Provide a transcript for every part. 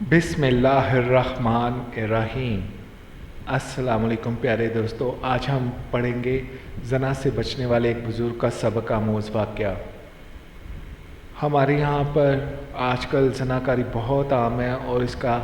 بسم اللہ الرحمن الرحیم۔ السلام علیکم پیارے دوستو، آج ہم پڑھیں گے زنا سے بچنے والے ایک بزرگ کا سبق آموز واقعہ۔ ہمارے یہاں پر آج کل زنا کاری بہت عام ہے اور اس کا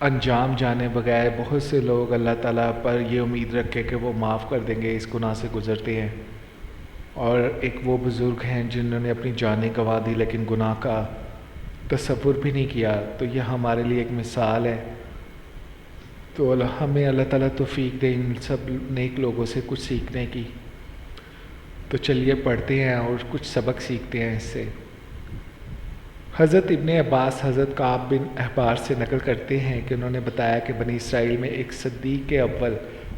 انجام جانے بغیر بہت سے لوگ اللہ تعالیٰ پر یہ امید رکھے کہ وہ معاف کر دیں گے، اس گناہ سے گزرتے ہیں۔ اور ایک وہ بزرگ ہیں جنہوں نے اپنی جانیں گنوا دی لیکن گناہ کا تصور بھی نہیں کیا، تو یہ ہمارے لیے ایک مثال ہے۔ تو ہمیں اللہ تعالیٰ توفیق دے ان سب نیک لوگوں سے کچھ سیکھنے کی۔ تو چلیے پڑھتے ہیں اور کچھ سبق سیکھتے ہیں اس سے۔ حضرت ابن عباس حضرت کعب بن احبار سے نقل کرتے ہیں کہ انہوں نے بتایا کہ بنی اسرائیل میں ایک صدیق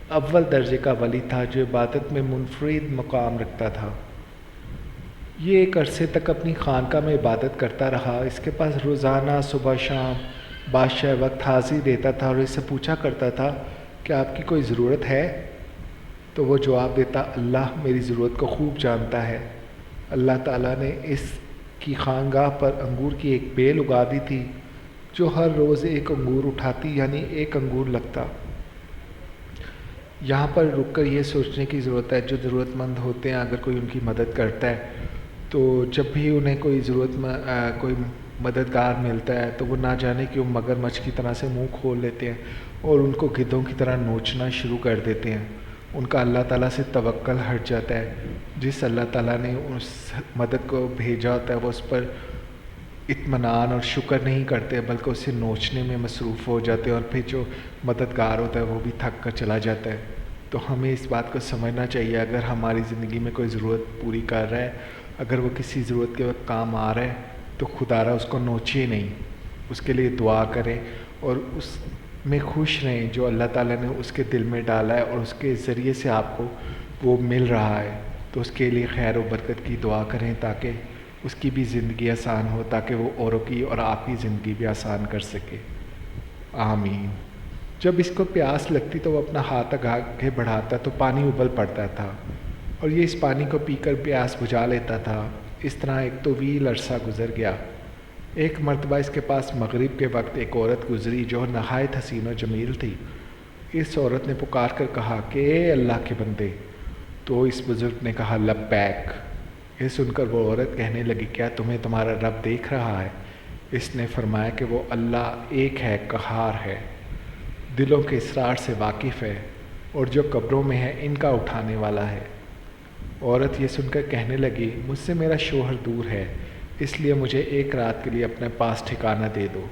اول درجے کا ولی تھا جو عبادت میں منفرد مقام رکھتا تھا۔ یہ ایک عرصے تک اپنی خانقاہ میں عبادت کرتا رہا۔ اس کے پاس روزانہ صبح شام بادشاہ وقت حاضری دیتا تھا اور اس سے پوچھا کرتا تھا کہ آپ کی کوئی ضرورت ہے؟ تو وہ جواب دیتا، اللہ میری ضرورت کو خوب جانتا ہے۔ اللہ تعالیٰ نے اس کی خانقاہ پر انگور کی ایک بیل اگا دی تھی جو ہر روز ایک انگور اٹھاتی، یعنی ایک انگور لگتا۔ یہاں پر رک کر یہ سوچنے کی ضرورت ہے جو ضرورت مند ہوتے ہیں اگر کوئی ان کی مدد کرتا ہے تو جب بھی انہیں کوئی مددگار ملتا ہے تو وہ نہ جانے کیوں مگر مچھ کی طرح سے منہ کھول لیتے ہیں اور ان کو گدھوں کی طرح نوچنا شروع کر دیتے ہیں۔ ان کا اللہ تعالیٰ سے توکل ہٹ جاتا ہے۔ جس اللہ تعالیٰ نے اس مدد کو بھیجا ہوتا ہے وہ اس پر اطمینان اور شکر نہیں کرتے بلکہ اسے نوچنے میں مصروف ہو جاتے ہیں، اور پھر جو مددگار ہوتا ہے وہ بھی تھک کر چلا جاتا ہے۔ تو ہمیں اس بات کو سمجھنا چاہیے، اگر ہماری زندگی میں کوئی ضرورت پوری کر رہا ہے، اگر وہ کسی ضرورت کے وقت کام آ رہا ہے تو خدا را اس کو نوچے نہیں، اس کے لیے دعا کریں اور اس میں خوش رہیں جو اللہ تعالیٰ نے اس کے دل میں ڈالا ہے اور اس کے ذریعے سے آپ کو وہ مل رہا ہے، تو اس کے لیے خیر و برکت کی دعا کریں تاکہ اس کی بھی زندگی آسان ہو، تاکہ وہ اوروں کی اور آپ کی زندگی بھی آسان کر سکے۔ آمین۔ جب اس کو پیاس لگتی تو وہ اپنا ہاتھ آگے بڑھاتا تو پانی ابل پڑتا تھا اور یہ اس پانی کو پی کر پیاس بجھا لیتا تھا۔ اس طرح ایک طویل عرصہ گزر گیا۔ ایک مرتبہ اس کے پاس مغرب کے وقت ایک عورت گزری جو نہایت حسین و جمیل تھی۔ اس عورت نے پکار کر کہا کہ اے اللہ کے بندے، تو اس بزرگ نے کہا لبیک۔ یہ سن کر وہ عورت کہنے لگی، کیا تمہیں تمہارا رب دیکھ رہا ہے؟ اس نے فرمایا کہ وہ اللہ ایک ہے، قہار ہے، دلوں کے اسرار سے واقف ہے اور جو قبروں میں ہے ان کا اٹھانے والا ہے۔ عورت یہ سن کر کہنے لگی، مجھ سے میرا شوہر دور ہے، اس لیے مجھے ایک رات کے لیے اپنے پاس ٹھکانہ دے دو۔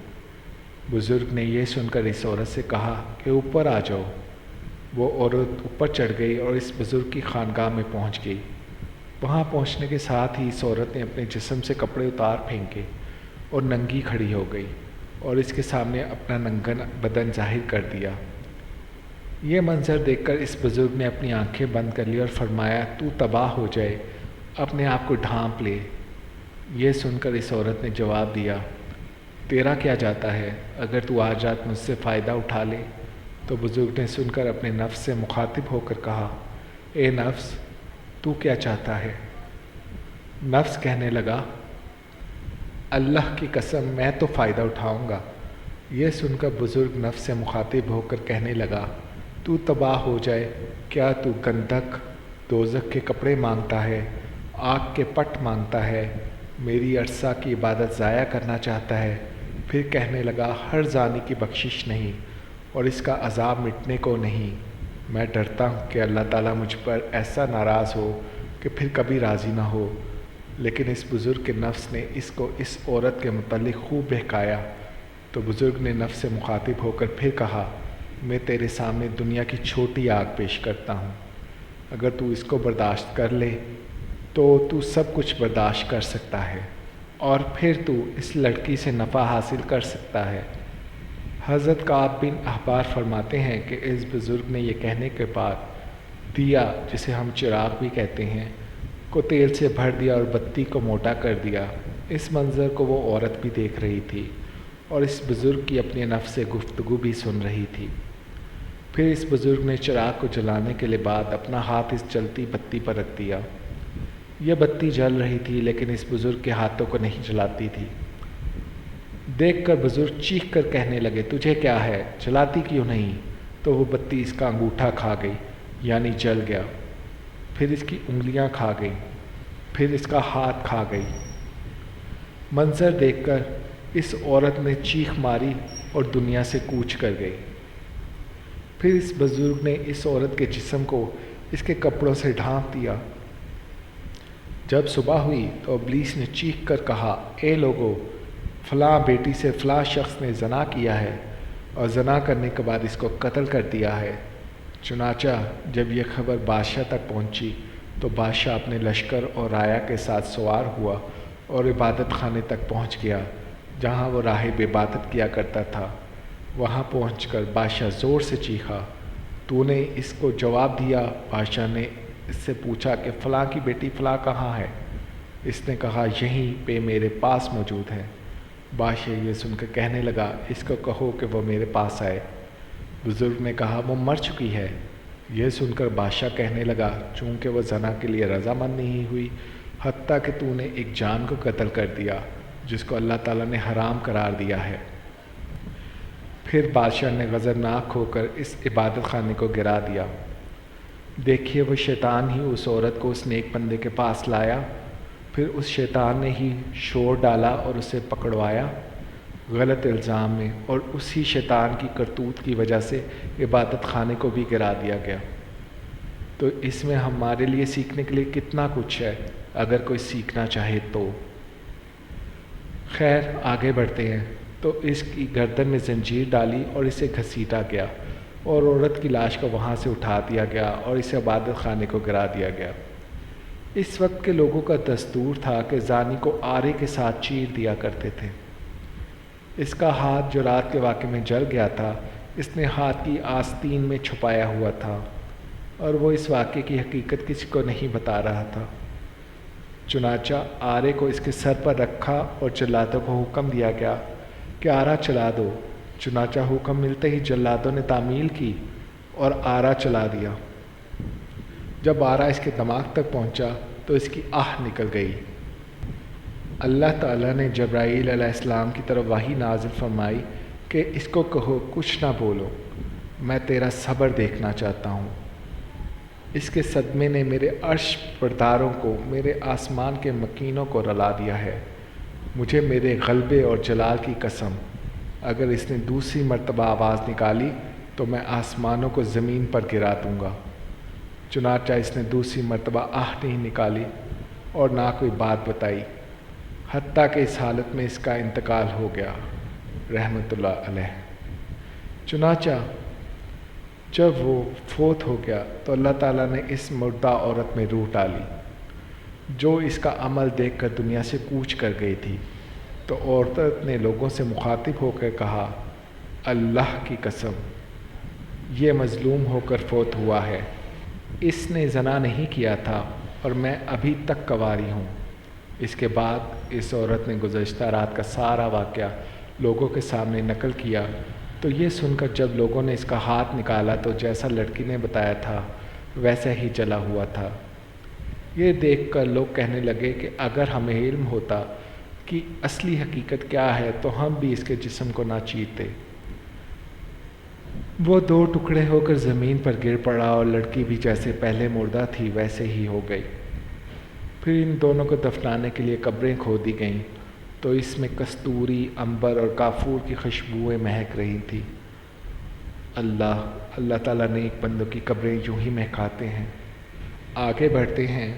بزرگ نے یہ سن کر اس عورت سے کہا کہ اوپر آ جاؤ۔ وہ عورت اوپر چڑھ گئی اور اس بزرگ کی خانقاہ میں پہنچ گئی۔ وہاں پہنچنے کے ساتھ ہی اس عورت نے اپنے جسم سے کپڑے اتار پھینکے اور ننگی کھڑی ہو گئی اور اس کے سامنے اپنا ننگا بدن ظاہر کر دیا۔ یہ منظر دیکھ کر اس بزرگ نے اپنی آنکھیں بند کر لی اور فرمایا، تو تباہ ہو جائے، اپنے آپ کو ڈھانپ لے۔ یہ سن کر اس عورت نے جواب دیا، تیرا کیا جاتا ہے، اگر تو آج رات مجھ سے فائدہ اٹھا لے۔ تو بزرگ نے سن کر اپنے نفس سے مخاطب ہو کر کہا، اے نفس، تو کیا چاہتا ہے؟ نفس کہنے لگا، اللہ کی قسم میں تو فائدہ اٹھاؤں گا۔ یہ سن کر بزرگ نفس سے مخاطب ہو کر کہنے لگا، تو تباہ ہو جائے، کیا تو گندھک دوزخ کے کپڑے مانگتا ہے، آگ کے پٹ مانگتا ہے، میری عرصہ کی عبادت ضائع کرنا چاہتا ہے؟ پھر کہنے لگا، ہر زانی کی بخشش نہیں اور اس کا عذاب مٹنے کو نہیں۔ میں ڈرتا ہوں کہ اللہ تعالیٰ مجھ پر ایسا ناراض ہو کہ پھر کبھی راضی نہ ہو۔ لیکن اس بزرگ کے نفس نے اس کو اس عورت کے متعلق خوب بہکایا۔ تو بزرگ نے نفس سے مخاطب ہو کر پھر کہا، میں تیرے سامنے دنیا کی چھوٹی آگ پیش کرتا ہوں، اگر تو اس کو برداشت کر لے تو تو سب کچھ برداشت کر سکتا ہے اور پھر تو اس لڑکی سے نفع حاصل کر سکتا ہے۔ حضرت کعب بن احبار فرماتے ہیں کہ اس بزرگ نے یہ کہنے کے بعد دیا، جسے ہم چراغ بھی کہتے ہیں، کو تیل سے بھر دیا اور بتی کو موٹا کر دیا۔ اس منظر کو وہ عورت بھی دیکھ رہی تھی اور اس بزرگ کی اپنے نفس سے گفتگو بھی سن رہی تھی۔ پھر اس بزرگ نے چراغ کو جلانے کے بعد اپنا ہاتھ اس جلتی بتی پر رکھ دیا۔ یہ بتی جل رہی تھی لیکن اس بزرگ کے ہاتھوں کو نہیں جلاتی تھی۔ دیکھ کر بزرگ چیخ کر کہنے لگے تجھے کیا ہے، جلاتی کیوں نہیں؟ تو وہ بتی اس کا انگوٹھا کھا گئی یعنی جل گیا، پھر اس کی انگلیاں کھا گئی، پھر اس کا ہاتھ کھا گئی۔ منظر دیکھ کر اس عورت نے چیخ ماری اور دنیا سے کوچ کر گئی۔ پھر اس بزرگ نے اس عورت کے جسم کو اس کے کپڑوں سے ڈھانپ دیا۔ جب صبح ہوئی تو ابلیس نے چیخ کر کہا اے لوگو، فلاں بیٹی سے فلاں شخص نے زنا کیا ہے اور زنا کرنے کے بعد اس کو قتل کر دیا ہے۔ چنانچہ جب یہ خبر بادشاہ تک پہنچی تو بادشاہ اپنے لشکر اور رایا کے ساتھ سوار ہوا اور عبادت خانے تک پہنچ گیا جہاں وہ راہب عبادت کیا کرتا تھا۔ وہاں پہنچ کر بادشاہ زور سے چیخا تو نے اس کو جواب دیا؟ بادشاہ نے اس سے پوچھا کہ فلاں کی بیٹی فلاں کہاں ہے؟ اس نے کہا یہیں پہ میرے پاس موجود ہے۔ بادشاہ یہ سن کر کہنے لگا اس کو کہو کہ وہ میرے پاس آئے۔ بزرگ نے کہا وہ مر چکی ہے۔ یہ سن کر بادشاہ کہنے لگا چونکہ وہ زنا کے لیے رضامند نہیں ہوئی، حتیٰ کہ تو نے ایک جان کو قتل کر دیا جس کو اللہ تعالیٰ نے حرام قرار دیا ہے۔ پھر بادشاہ نے غضبناک ہو کر اس عبادت خانے کو گرا دیا۔ دیکھیے وہ شیطان ہی اس عورت کو اس نیک بندے کے پاس لایا، پھر اس شیطان نے ہی شور ڈالا اور اسے پکڑوایا غلط الزام میں، اور اسی شیطان کی کرتوت کی وجہ سے عبادت خانے کو بھی گرا دیا گیا۔ تو اس میں ہمارے لیے سیکھنے کے لیے کتنا کچھ ہے اگر کوئی سیکھنا چاہے تو۔ خیر آگے بڑھتے ہیں۔ تو اس کی گردن میں زنجیر ڈالی اور اسے گھسیٹا گیا اور عورت کی لاش کو وہاں سے اٹھا دیا گیا اور اسے عبادت خانے کو گرا دیا گیا۔ اس وقت کے لوگوں کا دستور تھا کہ زانی کو آرے کے ساتھ چیر دیا کرتے تھے۔ اس کا ہاتھ جو رات کے واقعے میں جل گیا تھا اس نے ہاتھ کی آستین میں چھپایا ہوا تھا اور وہ اس واقعے کی حقیقت کسی کو نہیں بتا رہا تھا۔ چنانچہ آرے کو اس کے سر پر رکھا اور جلادوں کو حکم دیا گیا کہ آرا چلا دو۔ چنانچہ حکم ملتے ہی جلادوں نے تعمیل کی اور آرا چلا دیا۔ جب آرا اس کے دماغ تک پہنچا تو اس کی آہ نکل گئی۔ اللہ تعالیٰ نے جبرائیل علیہ السلام کی طرف وحی نازل فرمائی کہ اس کو کہو کچھ نہ بولو، میں تیرا صبر دیکھنا چاہتا ہوں۔ اس کے صدمے نے میرے عرش برداروں کو، میرے آسمان کے مکینوں کو رلا دیا ہے۔ مجھے میرے غلبے اور جلال کی قسم، اگر اس نے دوسری مرتبہ آواز نکالی تو میں آسمانوں کو زمین پر گرا دوں گا۔ چنانچہ اس نے دوسری مرتبہ آہ نہیں نکالی اور نہ کوئی بات بتائی، حتیٰ کہ اس حالت میں اس کا انتقال ہو گیا رحمۃ اللہ علیہ۔ چنانچہ جب وہ فوت ہو گیا تو اللہ تعالیٰ نے اس مردہ عورت میں روح ڈالی جو اس کا عمل دیکھ کر دنیا سے کوچ کر گئی تھی۔ تو عورت نے لوگوں سے مخاطب ہو کر کہا اللہ کی قسم یہ مظلوم ہو کر فوت ہوا ہے، اس نے زنا نہیں کیا تھا اور میں ابھی تک کنواری ہوں۔ اس کے بعد اس عورت نے گزشتہ رات کا سارا واقعہ لوگوں کے سامنے نقل کیا۔ تو یہ سن کر جب لوگوں نے اس کا ہاتھ نکالا تو جیسا لڑکی نے بتایا تھا ویسا ہی جلا ہوا تھا۔ یہ دیکھ کر لوگ کہنے لگے کہ اگر ہمیں علم ہوتا کہ اصلی حقیقت کیا ہے تو ہم بھی اس کے جسم کو نہ چیرتے۔ وہ دو ٹکڑے ہو کر زمین پر گر پڑا اور لڑکی بھی جیسے پہلے مردہ تھی ویسے ہی ہو گئی۔ پھر ان دونوں کو دفنانے کے لیے قبریں کھودی گئیں تو اس میں کستوری، عنبر اور کافور کی خوشبوئیں مہک رہی تھیں۔ اللہ تعالیٰ نیک بندوں کی قبریں یوں ہی مہکاتے ہیں۔ آگے بڑھتے ہیں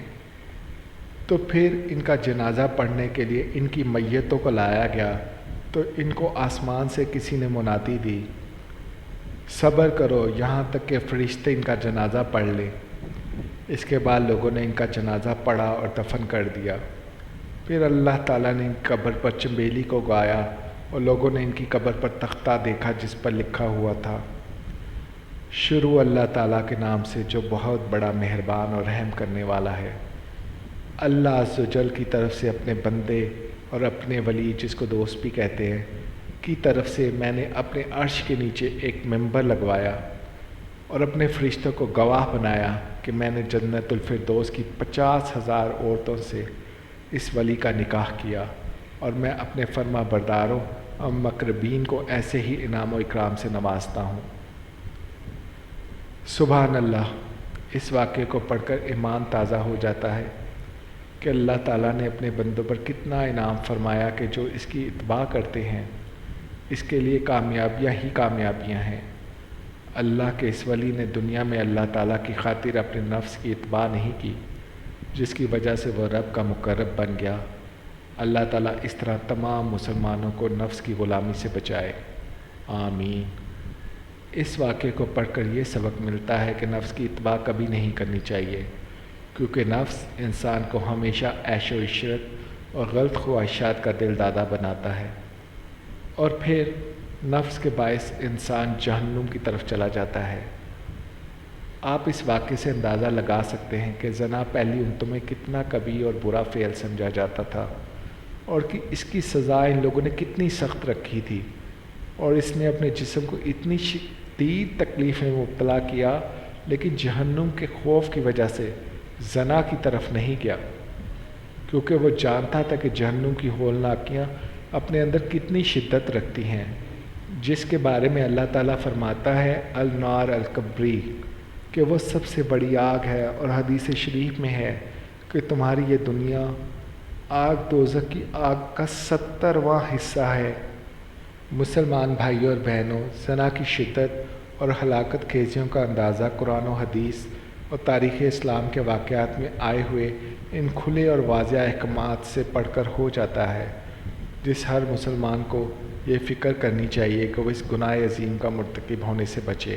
تو پھر ان کا جنازہ پڑھنے کے لیے ان کی میتوں کو لایا گیا تو ان کو آسمان سے کسی نے منادی دی صبر کرو یہاں تک کہ فرشتے ان کا جنازہ پڑھ لیں۔ اس کے بعد لوگوں نے ان کا جنازہ پڑھا اور دفن کر دیا۔ پھر اللہ تعالیٰ نے ان کی قبر پر چنبیلی کو گایا اور لوگوں نے ان کی قبر پر تختہ دیکھا جس پر لکھا ہوا تھا شروع اللہ تعالیٰ کے نام سے جو بہت بڑا مہربان اور رحم کرنے والا ہے۔ اللہ عز و جل کی طرف سے اپنے بندے اور اپنے ولی جس کو دوست بھی کہتے ہیں کی طرف سے میں نے اپنے عرش کے نیچے ایک ممبر لگوایا اور اپنے فرشتوں کو گواہ بنایا کہ میں نے جنت الفردوس کی 50,000 عورتوں سے اس ولی کا نکاح کیا اور میں اپنے فرما برداروں اور مقربین کو ایسے ہی انعام و اکرام سے نوازتا ہوں۔ سبحان اللہ، اس واقعے کو پڑھ کر ایمان تازہ ہو جاتا ہے کہ اللہ تعالیٰ نے اپنے بندوں پر کتنا انعام فرمایا کہ جو اس کی اتباع کرتے ہیں اس کے لیے کامیابیاں ہی کامیابیاں ہیں۔ اللہ کے اس ولی نے دنیا میں اللہ تعالیٰ کی خاطر اپنے نفس کی اتباع نہیں کی، جس کی وجہ سے وہ رب کا مقرب بن گیا۔ اللہ تعالیٰ اس طرح تمام مسلمانوں کو نفس کی غلامی سے بچائے، آمین۔ اس واقعے کو پڑھ کر یہ سبق ملتا ہے کہ نفس کی اتباع کبھی نہیں کرنی چاہیے، کیونکہ نفس انسان کو ہمیشہ عیش و عشرت اور غلط خواہشات کا دل دادا بناتا ہے، اور پھر نفس کے باعث انسان جہنم کی طرف چلا جاتا ہے۔ آپ اس واقعے سے اندازہ لگا سکتے ہیں کہ زنا پہلی امتوں میں کتنا کبھی اور برا فعل سمجھا جاتا تھا، اور کہ اس کی سزا ان لوگوں نے کتنی سخت رکھی تھی، اور اس نے اپنے جسم کو اتنی شدید تکلیف میں مبتلا کیا، لیکن جہنم کے خوف کی وجہ سے زنا کی طرف نہیں گیا، کیونکہ وہ جانتا تھا کہ جہنم کی ہولناکیاں اپنے اندر کتنی شدت رکھتی ہیں، جس کے بارے میں اللہ تعالیٰ فرماتا ہے النار الکبری، کہ وہ سب سے بڑی آگ ہے، اور حدیث شریف میں ہے کہ تمہاری یہ دنیا آگ دوزخ کی آگ کا 70واں حصہ ہے۔ مسلمان بھائیوں اور بہنوں، زنا کی شدت اور ہلاکت خیزیوں کا اندازہ قرآن و حدیث اور تاریخ اسلام کے واقعات میں آئے ہوئے ان کھلے اور واضح احکامات سے پڑھ کر ہو جاتا ہے، جس ہر مسلمان کو یہ فکر کرنی چاہیے کہ وہ اس گناہ عظیم کا مرتکب ہونے سے بچے۔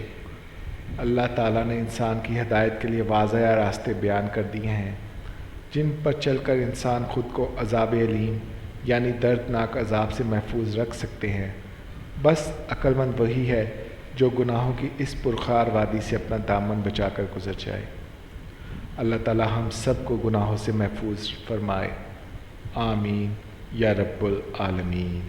اللہ تعالیٰ نے انسان کی ہدایت کے لیے واضح راستے بیان کر دیے ہیں، جن پر چل کر انسان خود کو عذاب علیم یعنی دردناک عذاب سے محفوظ رکھ سکتے ہیں۔ بس عقل مند وہی ہے جو گناہوں کی اس پرخار وادی سے اپنا دامن بچا کر گزر جائے۔ اللہ تعالیٰ ہم سب کو گناہوں سے محفوظ فرمائے، آمین یا رب العالمین۔